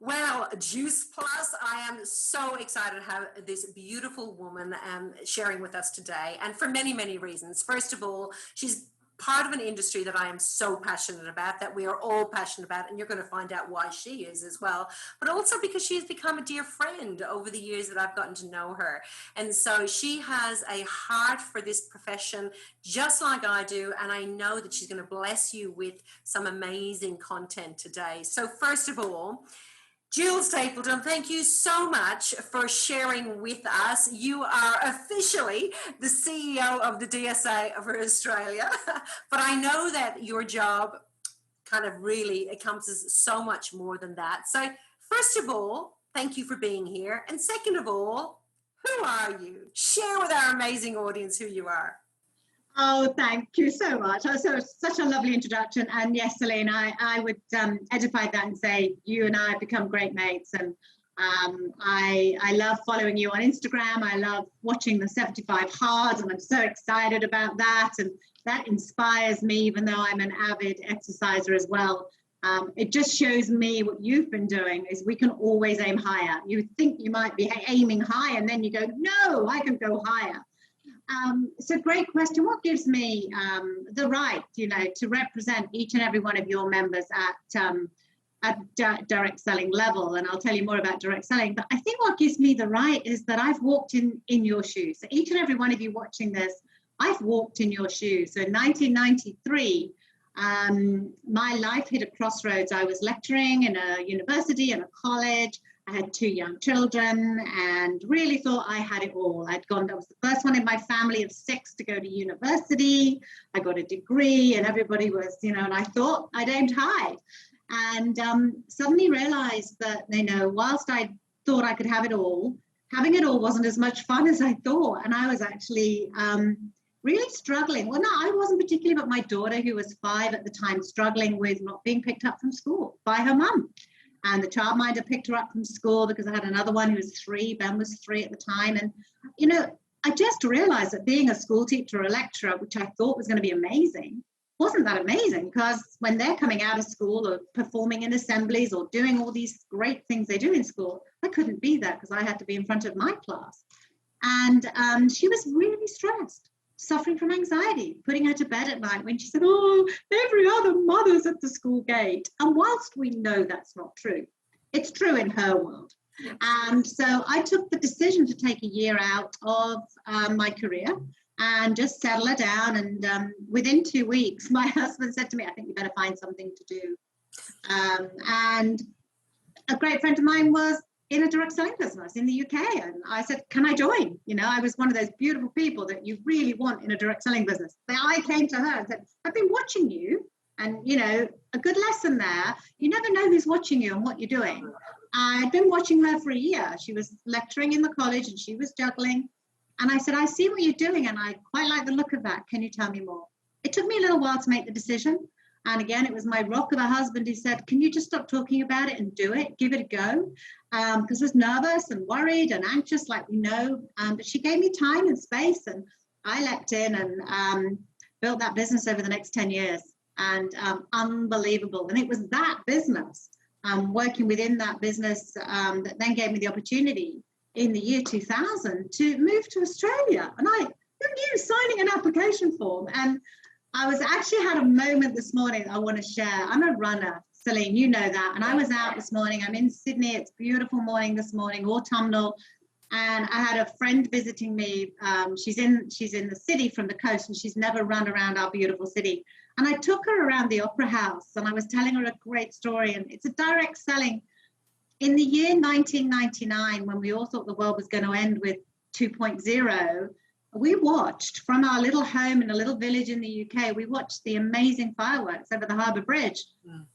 Well, Juice Plus, I am so excited to have this beautiful woman sharing with us today, and for many, many reasons. First of all, she's part of an industry that I am so passionate about, that we are all passionate about, and you're going to find out why she is as well. But also because she has become a dear friend over the years that I've gotten to know her. And so she has a heart for this profession, just like I do, and I know that she's going to bless you with some amazing content today. So first of all, Gillian Stapleton, thank you so much for sharing with us. You are officially the CEO of the DSA of Australia, but I know that your job kind of really encompasses so much more than that. So first of all, thank you for being here. And second of all, who are you? Share with our amazing audience who you are. Oh, thank you so much. So such a lovely introduction. And yes, Celine, I would edify that and say you and I have become great mates. And I love following you on Instagram. I love watching the 75 Hard, and I'm so excited about that. And that inspires me, even though I'm an avid exerciser as well. It just shows me what you've been doing is we can always aim higher. You think you might be aiming high, and then you go, no, I can go higher. It's a great question. What gives me the right, to represent each and every one of your members at direct selling level? And I'll tell you more about direct selling. But I think what gives me the right is that I've walked in your shoes. So each and every one of you watching this, I've walked in your shoes. So in 1993, my life hit a crossroads. I was lecturing in a university and a college. I had 2 young children and really thought I had it all. I was the first one in my family of 6 to go to university. I got a degree and everybody was, and I thought I'd aimed high. And suddenly realized that, whilst I thought I could have it all, having it all wasn't as much fun as I thought. And I was actually really struggling. Well, no, I wasn't particularly, but my daughter, who was 5 at the time, struggling with not being picked up from school by her mum. And the childminder picked her up from school because I had another one who was 3. Ben was 3 at the time. And, I just realized that being a school teacher or a lecturer, which I thought was going to be amazing, wasn't that amazing, because when they're coming out of school or performing in assemblies or doing all these great things they do in school, I couldn't be there because I had to be in front of my class. And she was really stressed, suffering from anxiety, putting her to bed at night when she said, oh, every other mother's at the school gate. And whilst we know that's not true, it's true in her world. And so I took the decision to take a year out of my career and just settle her down. And within 2 weeks, my husband said to me, I think you better find something to do. And a great friend of mine was in a direct selling business in the UK. And I said, can I join? I was one of those beautiful people that you really want in a direct selling business. Then I came to her and said, I've been watching you. And, a good lesson there, you never know who's watching you and what you're doing. I'd been watching her for a year. She was lecturing in the college and she was juggling. And I said, I see what you're doing and I quite like the look of that. Can you tell me more? It took me a little while to make the decision. And again, it was my rock of a husband who said, can you just stop talking about it and do it? Give it a go. Because I was nervous and worried and anxious, like we know. But she gave me time and space, and I leapt in and built that business over the next 10 years. And unbelievable. And it was that business, working within that business, that then gave me the opportunity in the year 2000 to move to Australia. And who knew, signing an application form. And I was actually had a moment this morning I want to share. I'm a runner, Celine, you know that. And I was out this morning. I'm in Sydney. It's a beautiful morning this morning, autumnal. And I had a friend visiting me. She's in the city from the coast, and she's never run around our beautiful city. And I took her around the Opera House, and I was telling her a great story. And it's a direct selling. In the year 1999, when we all thought the world was going to end with 2.0, we watched from our little home in a little village in the UK, we watched the amazing fireworks over the Harbour Bridge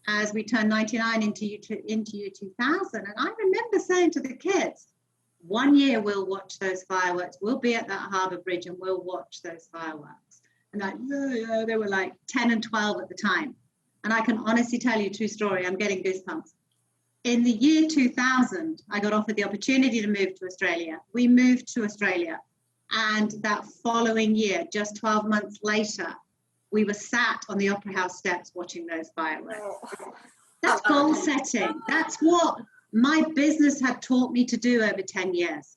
as we turned 99 into year 2000. And I remember saying to the kids, 1 year we'll watch those fireworks. We'll be at that Harbour Bridge and we'll watch those fireworks. And they were like 10 and 12 at the time. And I can honestly tell you a true story. I'm getting goosebumps. In the year 2000, I got offered the opportunity to move to Australia. We moved to Australia. And that following year, just 12 months later, we were sat on the Opera House steps watching those fireworks. That's goal setting. That's what my business had taught me to do over 10 years.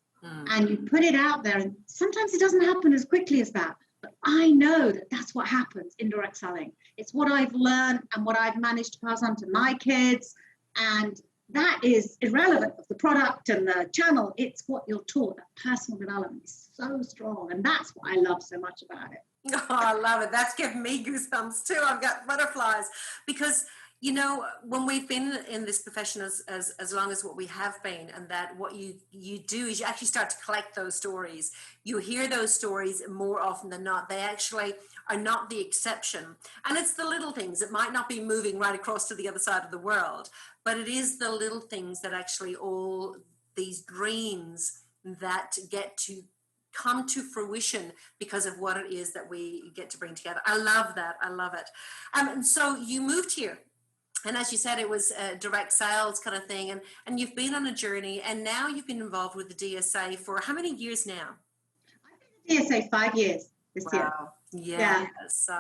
And you put it out there, and sometimes it doesn't happen as quickly as that. But I know that that's what happens in direct selling. It's what I've learned and what I've managed to pass on to my kids. And that is irrelevant of the product and the channel. It's what you're taught. That personal development is so strong. And that's what I love so much about it. Oh, I love it. That's giving me goosebumps too. I've got butterflies because, you know, when we've been in this profession as long as what we have been, and that what you do is you actually start to collect those stories. You hear those stories more often than not. They actually are not the exception. And it's the little things. It might not be moving right across to the other side of the world, but it is the little things that actually all these dreams that get to come to fruition because of what it is that we get to bring together. I love that. I love it. And so you moved here. And as you said, it was a direct sales kind of thing. And you've been on a journey, and now you've been involved with the DSA for how many years now? I've been in the DSA 5 years this year. Yeah. So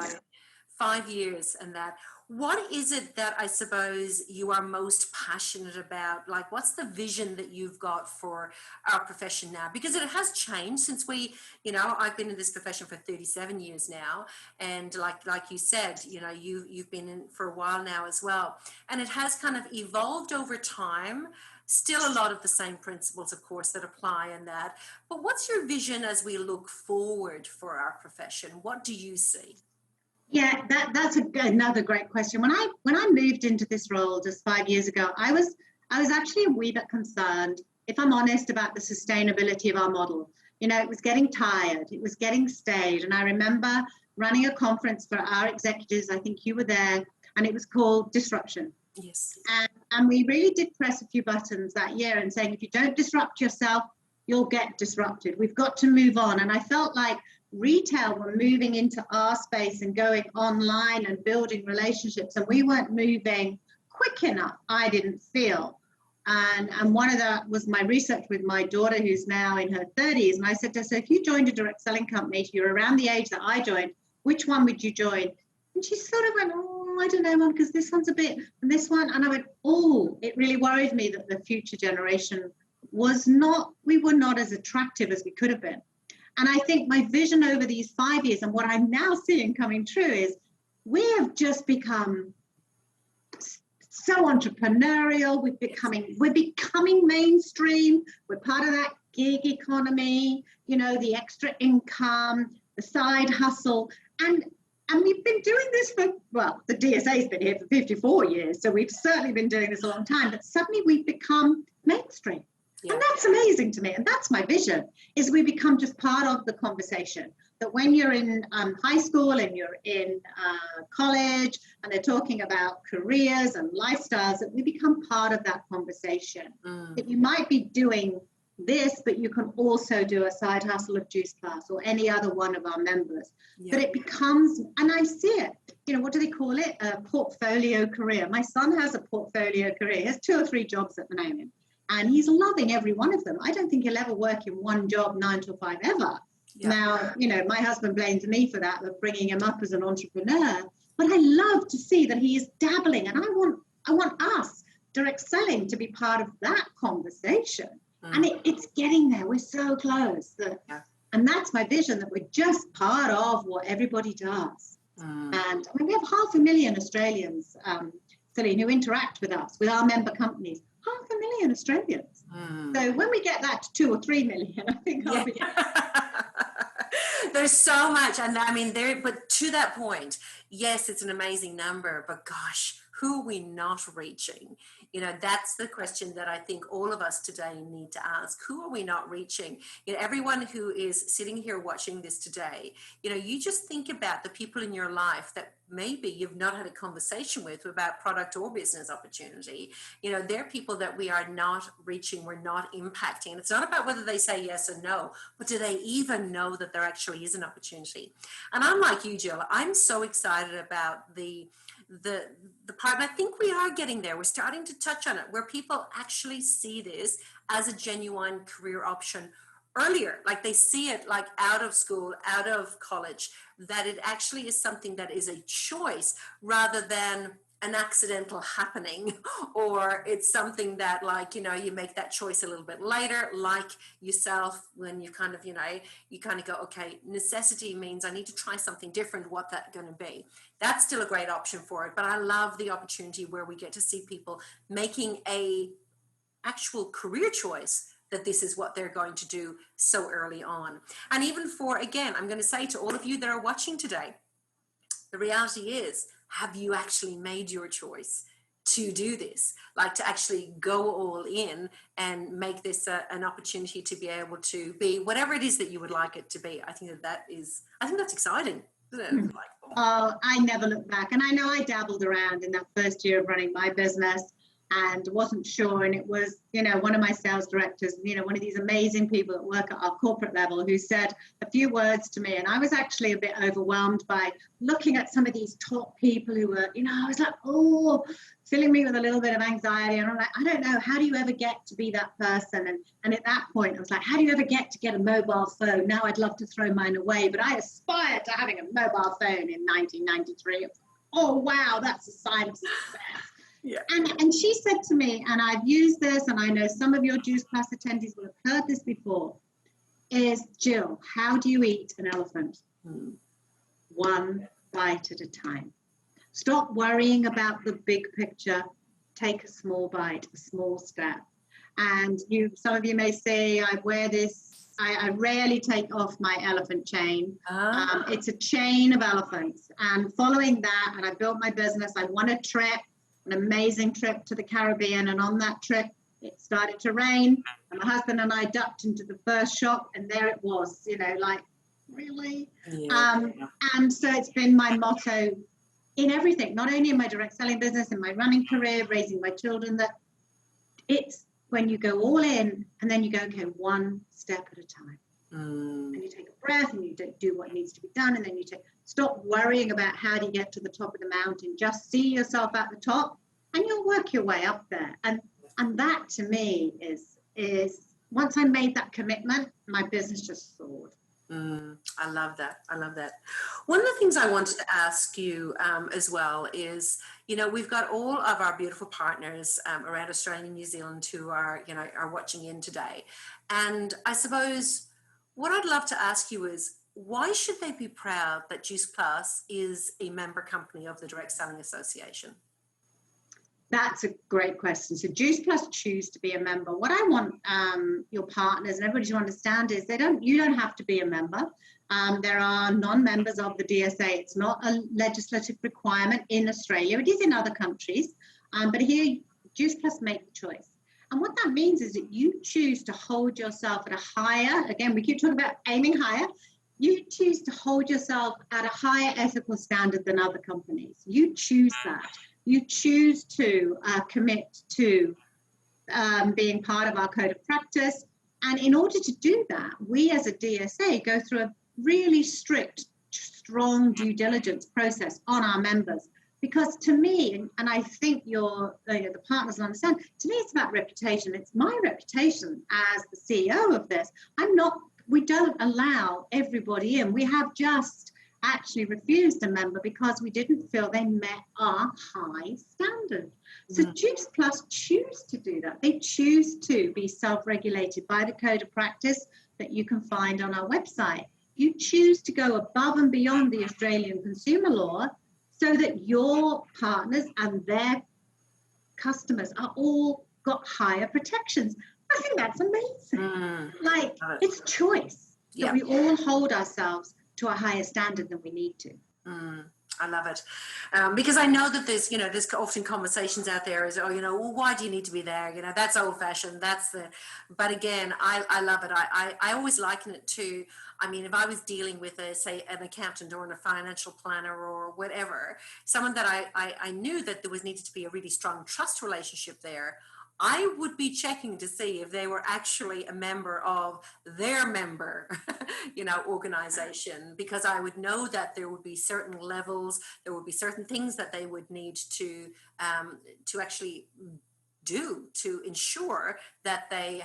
5 years and that. What is it that I suppose you are most passionate about? Like, what's the vision that you've got for our profession now? Because it has changed since we, you know, I've been in this profession for 37 years now. And like you said, you know, you've been in for a while now as well. And it has kind of evolved over time. Still a lot of the same principles, of course, that apply in that. But what's your vision as we look forward for our profession? What do you see? Yeah, that's another great question. When I moved into this role just 5 years ago, I was actually a wee bit concerned, if I'm honest, about the sustainability of our model. You know, it was getting tired, it was getting stale. And I remember running a conference for our executives, I think you were there, and it was called Disruption. Yes. And we really did press a few buttons that year and saying, if you don't disrupt yourself, you'll get disrupted. We've got to move on. And I felt like retail were moving into our space and going online and building relationships, and we weren't moving quick enough, I didn't feel. And one of that was my research with my daughter, who's now in her 30s. And I said to her, so if you joined a direct selling company, if you're around the age that I joined, which one would you join? And she sort of went, oh, I don't know, Mum, because this one's a bit, and this one. And I went, oh, it really worried me that the future generation we were not as attractive as we could have been. And I think my vision over these 5 years and what I'm now seeing coming true is we have just become so entrepreneurial. We're becoming mainstream. We're part of that gig economy, you know, the extra income, the side hustle. And we've been doing this for, well, the DSA's been here for 54 years. So we've certainly been doing this a long time, but suddenly we've become mainstream. Yeah. And that's amazing to me. And that's my vision, is we become just part of the conversation. That when you're in high school and you're in college and they're talking about careers and lifestyles, that we become part of that conversation. That you might be doing this, but you can also do a side hustle of Juice Plus or any other one of our members. Yeah. But it becomes, and I see it, you know, what do they call it? A portfolio career. My son has a portfolio career. He has 2 or 3 jobs at the moment. And he's loving every one of them. I don't think he'll ever work in one job 9 to 5 ever. Yeah. Now, you know, my husband blames me for that, of bringing him up as an entrepreneur. But I love to see that he is dabbling. And I want us, direct selling, to be part of that conversation. And it's getting there. We're so close. And that's my vision, that we're just part of what everybody does. And I mean, we have 500,000 Australians, Celine, who interact with us, with our member companies. 500,000 Australians. So when we get that to 2 or 3 million, I think I'll be. There's so much, and I mean, but to that point, yes, it's an amazing number, but gosh, who are we not reaching? You know, that's the question that I think all of us today need to ask. Who are we not reaching? You know, everyone who is sitting here watching this today, you know, you just think about the people in your life that maybe you've not had a conversation with about product or business opportunity. You know, they're people that we are not reaching, we're not impacting. And it's not about whether they say yes or no, but do they even know that there actually is an opportunity? And I'm like you, Jill, I'm so excited about the part, and I think we are getting there. We're starting to touch on it, where people actually see this as a genuine career option earlier, like they see it like out of school, out of college, that it actually is something that is a choice rather than an accidental happening, or it's something that, like, you make that choice a little bit later, like yourself, when you kind of, you kind of go, okay, necessity means I need to try something different, what that's going to be. That's still a great option for it. But I love the opportunity where we get to see people making a actual career choice, that this is what they're going to do so early on. And even for, again, I'm going to say to all of you that are watching today, the reality is, have you actually made your choice to do this? Like, to actually go all in and make this an opportunity to be able to be whatever it is that you would like it to be. I think I think that's exciting, isn't it? Oh, I never look back. And I know I dabbled around in that first year of running my business and wasn't sure. And it was, one of my sales directors, one of these amazing people that work at our corporate level, who said a few words to me. And I was actually a bit overwhelmed by looking at some of these top people who were, I was like, oh, filling me with a little bit of anxiety. And I'm like, I don't know, how do you ever get to be that person? And at that point, I was like, how do you ever get a mobile phone? Now I'd love to throw mine away. But I aspired to having a mobile phone in 1993. Oh, wow, that's a sign of success. Yeah. And she said to me, and I've used this, and I know some of your Juice Plus attendees will have heard this before, is, Gill, how do you eat an elephant? One bite at a time. Stop worrying about the big picture. Take a small bite, a small step. And some of you may say, I wear this, I rarely take off my elephant chain. It's a chain of elephants. And following that, and I built my business, I won a trip, an amazing trip to the Caribbean, and on that trip it started to rain, and my husband and I ducked into the first shop, and there it was, like, really? And so it's been my motto in everything, not only in my direct selling business, in my running career, raising my children, that it's when you go all in and then you go, okay, one step at a time. And you take a breath and you do what needs to be done, and then stop worrying about how do you get to the top of the mountain. Just see yourself at the top and you'll work your way up there. And that to me is once I made that commitment, my business just soared. I love that. One of the things I wanted to ask you as well is, we've got all of our beautiful partners around Australia and New Zealand who are watching in today. And I suppose what I'd love to ask you is, why should they be proud that Juice Plus is a member company of the Direct Selling Association? That's a great question. So Juice Plus choose to be a member. What I want your partners and everybody to understand is you don't have to be a member. There are non-members of the DSA. It's not a legislative requirement in Australia. It is in other countries. But here, Juice Plus make the choice. And what that means is that you choose to hold yourself at a higher, again, we keep talking about aiming higher. You choose to hold yourself at a higher ethical standard than other companies. You choose that. You choose to commit to being part of our code of practice. And in order to do that, we as a DSA go through a really strict, strong due diligence process on our members. Because to me, and I think the partners will understand, to me it's about reputation. It's my reputation as the CEO of this. We don't allow everybody in. We have just actually refused a member because we didn't feel they met our high standard. So Juice Plus choose to do that. They choose to be self-regulated by the code of practice that you can find on our website. You choose to go above and beyond the Australian consumer law so that your partners and their customers are all got higher protections. I think that's amazing. It's choice that we all hold ourselves to a higher standard than we need to. I love it. Because I know that there's often conversations out there is, well, why do you need to be there? That's old fashioned. But again, I love it. I always liken it to, if I was dealing with say an accountant or a financial planner or whatever, someone that I knew that there needed to be a really strong trust relationship there, I would be checking to see if they were actually a member of their member, organization, because I would know that there would be certain levels, there would be certain things that they would need to actually do to ensure that they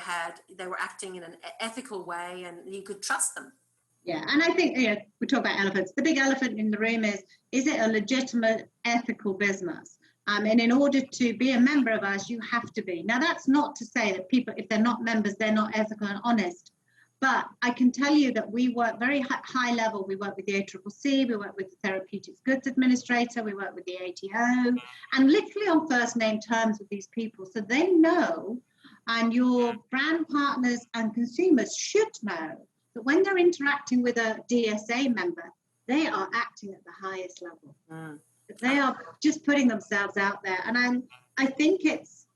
were acting in an ethical way and you could trust them. Yeah, and I think we talk about elephants. The big elephant in the room is it a legitimate ethical business? And in order to be a member of us, you have to be. Now, that's not to say that people, if they're not members, they're not ethical and honest. But I can tell you that we work very high level. We work with the ACCC, we work with the Therapeutics Goods Administrator, we work with the ATO, and literally on first name terms with these people. So they know, and your brand partners and consumers should know that when they're interacting with a DSA member, they are acting at the highest level. They are just putting themselves out there. And I think it's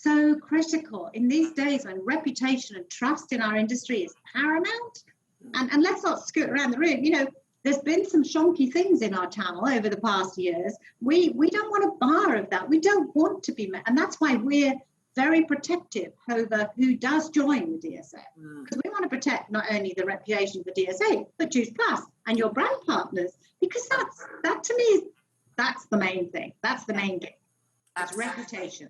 so critical in these days when reputation and trust in our industry is paramount. And let's not scoot around the room. You know, there's been some shonky things in our channel over the past years. We don't want a bar of that. We don't want to be met. And that's why we're very protective over who does join the DSA. Because we want to protect not only the reputation of the DSA, but Juice Plus and your brand partners. Because that to me, that's the main thing. That's the main thing. That's reputation.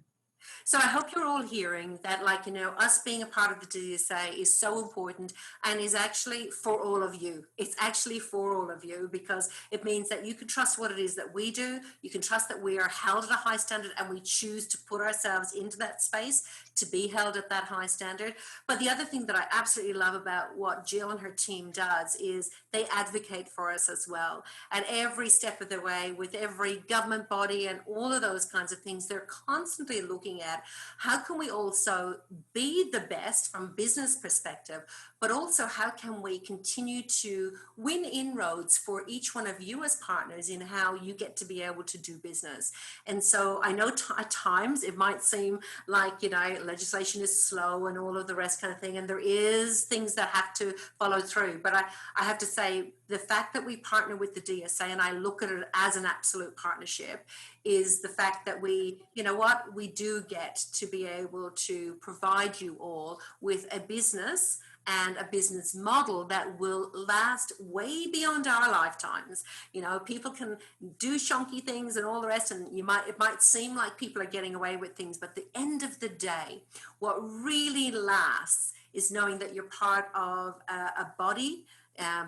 So I hope you're all hearing that, like, you know, us being a part of the DSA is so important and is actually for all of you. It's actually for all of you because it means that you can trust what it is that we do. You can trust that we are held at a high standard and we choose to put ourselves into that space to be held at that high standard. But the other thing that I absolutely love about what Gill and her team does is they advocate for us as well. At every step of the way, with every government body and all of those kinds of things, they're constantly looking at how can we also be the best from business perspective, but also how can we continue to win inroads for each one of you as partners in how you get to be able to do business. And so I know at times it might seem like, you know, legislation is slow and all of the rest kind of thing, and there is things that have to follow through. But I have to say, the fact that we partner with the DSA, and I look at it as an absolute partnership, is the fact that we, you know what, we do get to be able to provide you all with a business and a business model that will last way beyond our lifetimes. You know, people can do shonky things and all the rest, and it might seem like people are getting away with things, but at the end of the day, what really lasts is knowing that you're part of a body,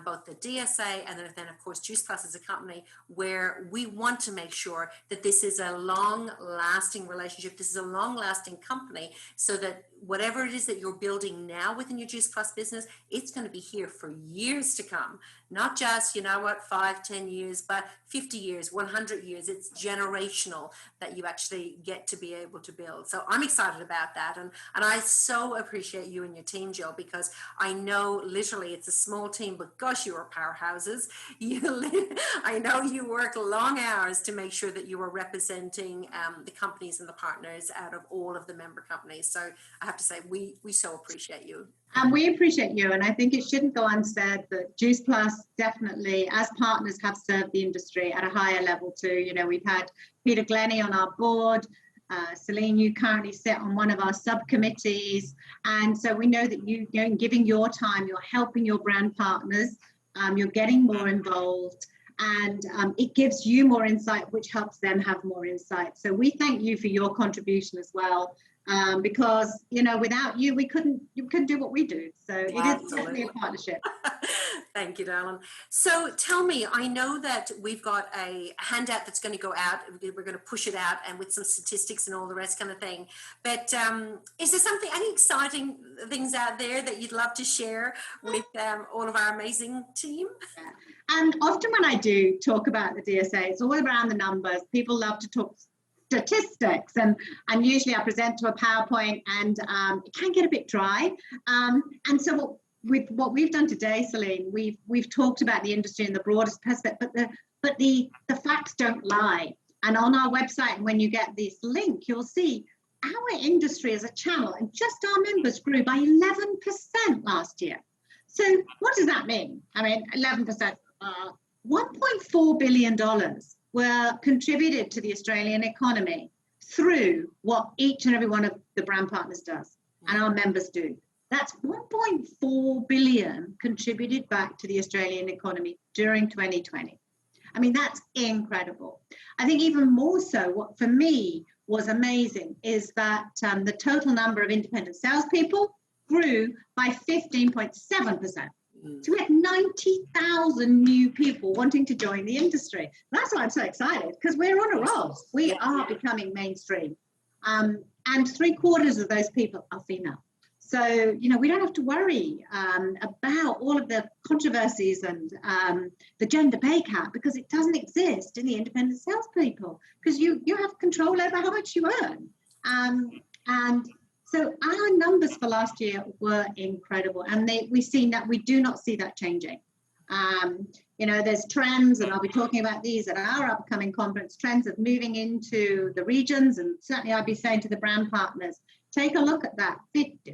both the DSA and then of course Juice Plus as a company, where we want to make sure that this is a long-lasting relationship, this is a long-lasting company, so that whatever it is that you're building now within your Juice Plus business, it's going to be here for years to come. Not just, you know what, 5, 10 years, but 50 years, 100 years. It's generational that you actually get to be able to build. So I'm excited about that. And I so appreciate you and your team, Jill, because I know literally it's a small team, but gosh, you are powerhouses. I know you work long hours to make sure that you are representing the companies and the partners out of all of the member companies. So I have to say, we so appreciate you. And we appreciate you. And I think it shouldn't go unsaid that Juice Plus definitely, as partners, have served the industry at a higher level too. You know, we've had Peter Glennie on our board. Celine, you currently sit on one of our subcommittees. And so we know that you know, giving your time, you're helping your brand partners, you're getting more involved. And it gives you more insight, which helps them have more insight. So we thank you for your contribution as well. Because, you know, without you, we couldn't do what we do. So it is definitely a partnership. Thank you, darling. So tell me, I know that we've got a handout that's going to go out. We're going to push it out and with some statistics and all the rest kind of thing. But is there any exciting things out there that you'd love to share with all of our amazing team? Yeah. And often when I do talk about the DSA, it's all around the numbers. People love to talk statistics, and usually I present to a PowerPoint, and it can get a bit dry. And so with what we've done today, Celine, we've talked about the industry in the broadest perspective, but the facts don't lie. And on our website, when you get this link, you'll see our industry as a channel, and just our members grew by 11% last year. So what does that mean? I mean, 11%, $1.4 billion were contributed to the Australian economy through what each and every one of the brand partners does and our members do. That's 1.4 billion contributed back to the Australian economy during 2020. I mean, that's incredible. I think even more so, what for me was amazing is that the total number of independent salespeople grew by 15.7%. So we had 90,000 new people wanting to join the industry. That's why I'm so excited, because we're on a roll. We are becoming mainstream. And 3/4 of those people are female. So, we don't have to worry about all of the controversies and the gender pay gap, because it doesn't exist in the independent salespeople, because you have control over how much you earn. And so our numbers for last year were incredible, and we do not see that changing. There's trends, and I'll be talking about these at our upcoming conference, trends of moving into the regions, and certainly I'll be saying to the brand partners, take a look at that.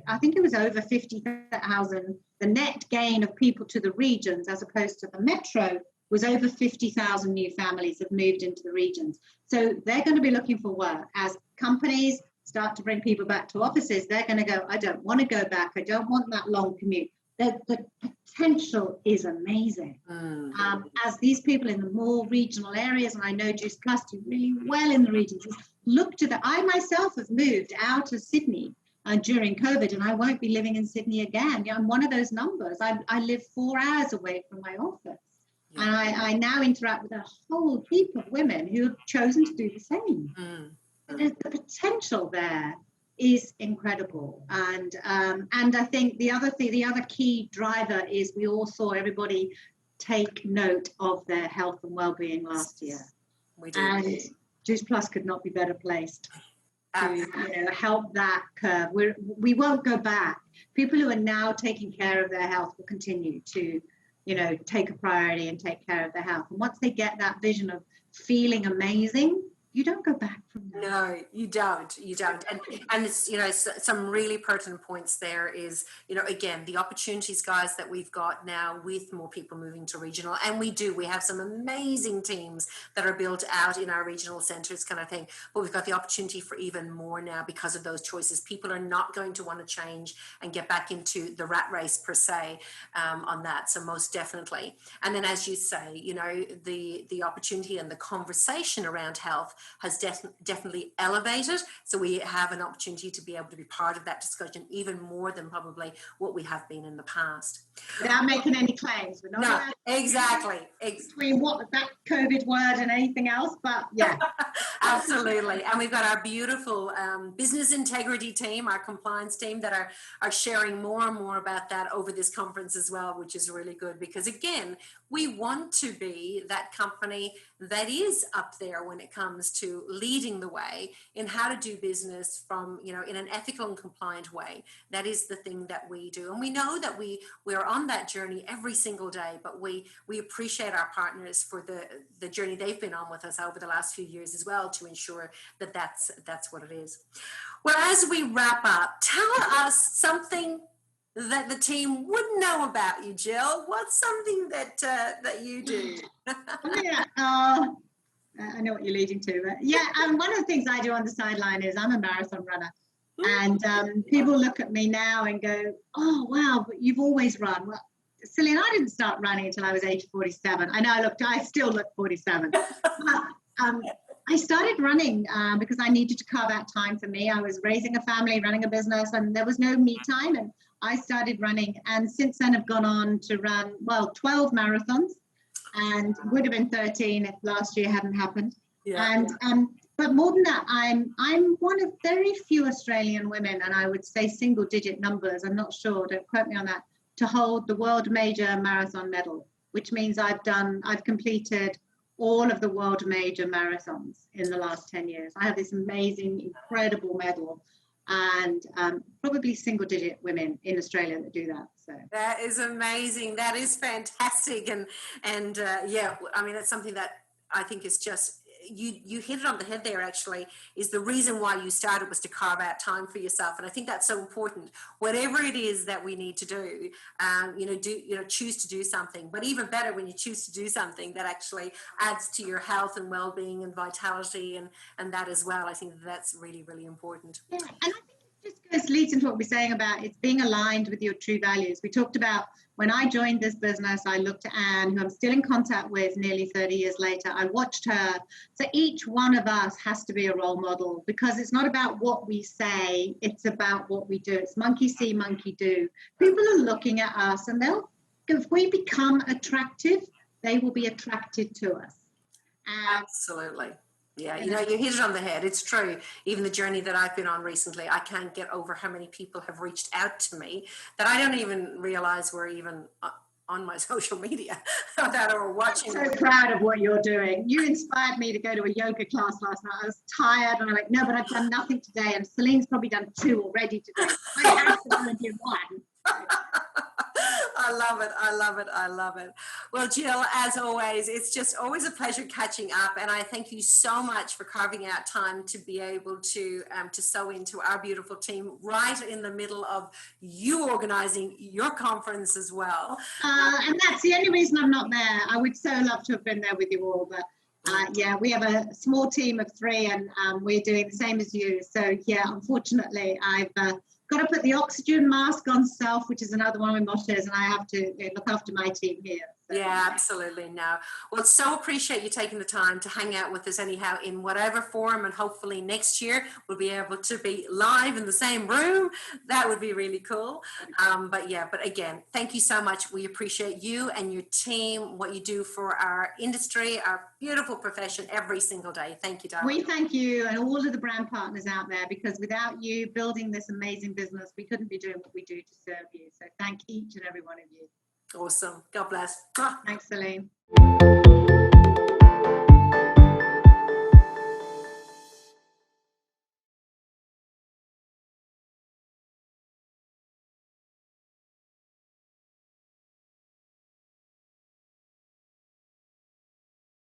I think it was over 50,000. The net gain of people to the regions as opposed to the metro was over 50,000 new families have moved into the regions. So they're going to be looking for work. As companies start to bring people back to offices, they're going to go, I don't want to go back. I don't want that long commute. The potential is amazing. As these people in the more regional areas, and I know Juice Plus do really well in the regions, look to that. I myself have moved out of Sydney during COVID, and I won't be living in Sydney again. I'm one of those numbers. I live 4 hours away from my office. And I now interact with a whole heap of women who have chosen to do the same. The potential there is incredible. And I think the other key driver is we all saw everybody take note of their health and well-being last year. We do. And Juice Plus could not be better placed to help that curve. We won't go back. People who are now taking care of their health will continue to take a priority and take care of their health. And once they get that vision of feeling amazing, you don't go back from that. No, you don't. And it's, some really pertinent points there is, again, the opportunities, guys, that we've got now with more people moving to regional. And we have some amazing teams that are built out in our regional centres kind of thing. But we've got the opportunity for even more now because of those choices. People are not going to want to change and get back into the rat race per se on that. So most definitely. And then, as you say, the opportunity and the conversation around health has definitely elevated. So we have an opportunity to be able to be part of that discussion even more than probably what we have been in the past. Without making any claims. We're not exactly. Between what that COVID word and anything else, but yeah. Absolutely. And we've got our beautiful business integrity team, our compliance team that are sharing more and more about that over this conference as well, which is really good because, again, we want to be that company that is up there when it comes to leading the way in how to do business from, in an ethical and compliant way. That is the thing that we do. And we know that we're on that journey every single day, but we appreciate our partners for the journey they've been on with us over the last few years as well to ensure that that's what it is. Well, as we wrap up, tell us something that the team wouldn't know about you, Gill. What's something that you do? I know what you're leading to. But one of the things I do on the sideline is I'm a marathon runner. And people look at me now and go, oh, wow, but you've always run. Well, Gillian, I didn't start running until I was age 47. I know I still look 47. But, I started running because I needed to carve out time for me. I was raising a family, running a business, and there was no me time. And I started running. And since then, I've gone on to run, 12 marathons. And would have been 13 if last year hadn't happened. Yeah. And but more than that, I'm one of very few Australian women, and I would say single-digit numbers. I'm not sure. Don't quote me on that. To hold the world major marathon medal, which means I've completed all of the world major marathons in the last 10 years. I have this amazing, incredible medal, and probably single-digit women in Australia that do that. So that is amazing. That is fantastic, and I mean, that's something that I think is just. You hit it on the head there, actually, is the reason why you started was to carve out time for yourself. And I think that's so important. Whatever it is that we need to do, choose to do something. But even better when you choose to do something that actually adds to your health and well-being and vitality and that as well. I think that's really, really important. Yeah, and I think it just leads into what we're saying about it's being aligned with your true values. We talked about when I joined this business, I looked at Anne, who I'm still in contact with nearly 30 years later. I watched her. So each one of us has to be a role model because it's not about what we say, it's about what we do. It's monkey see, monkey do. People are looking at us and they'll if we become attractive, they will be attracted to us. And, Absolutely. Yeah, you know, you hit it on the head. It's true. Even the journey that I've been on recently, I can't get over how many people have reached out to me that I don't even realize were even on my social media that are watching. I'm so proud of what you're doing. You inspired me to go to a yoga class last night. I was tired and I'm like, no, but I've done nothing today. And Celine's probably done 2 already today. I have to go and do 1. I love it. I love it. I love it. Well, Gill, as always, it's just always a pleasure catching up. And I thank you so much for carving out time to be able to sew into our beautiful team right in the middle of you organizing your conference as well. And that's the only reason I'm not there. I would so love to have been there with you all, but yeah, we have a small team of 3 and we're doing the same as you. So yeah, unfortunately, I've got to put the oxygen mask on self, which is another one of my mottos, and I have to look after my team here. So. Yeah, absolutely. No. Well, so appreciate you taking the time to hang out with us anyhow in whatever form, and hopefully next year we'll be able to be live in the same room. That would be really cool. But again, thank you so much. We appreciate you and your team, what you do for our industry, our beautiful profession every single day. Thank you, darling. We thank you and all of the brand partners out there, because without you building this amazing business, we couldn't be doing what we do to serve you. So thank each and every one of you. Awesome. God bless. Thanks, Celine.